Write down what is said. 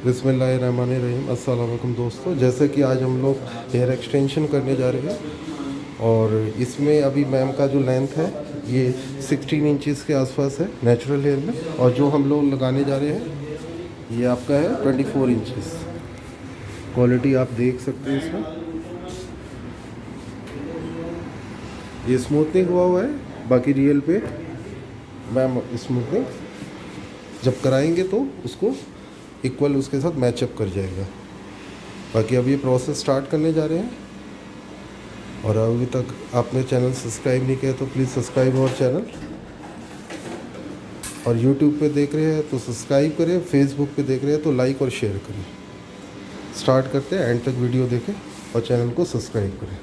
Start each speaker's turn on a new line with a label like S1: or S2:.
S1: बिस्मिल्लाहिर्रहमानिर्रहीम। अस्सलाम वालेकुम दोस्तों, जैसे कि आज हम लोग हेयर एक्सटेंशन करने जा रहे हैं और इसमें अभी मैम का जो लेंथ है ये 16 इंचज़ के आसपास है नेचुरल हेयर में, और जो हम लोग लगाने जा रहे हैं ये आपका है 24 इंचज़। क्वालिटी आप देख सकते हैं इसमें, ये स्मूथनिंग हुआ है। बाकी रियल पे मैम स्मूथनिंग जब कराएंगे तो उसको इक्वल उसके साथ मैचअप कर जाएगा। बाकी अब ये प्रोसेस स्टार्ट करने जा रहे हैं, और अभी तक आपने चैनल सब्सक्राइब नहीं किया तो प्लीज़ सब्सक्राइब आवर चैनल, और यूट्यूब पे देख रहे हैं तो सब्सक्राइब करें, फेसबुक पे देख रहे हैं तो लाइक और शेयर करें। स्टार्ट करते हैं, एंड तक वीडियो देखें और चैनल को सब्सक्राइब करें।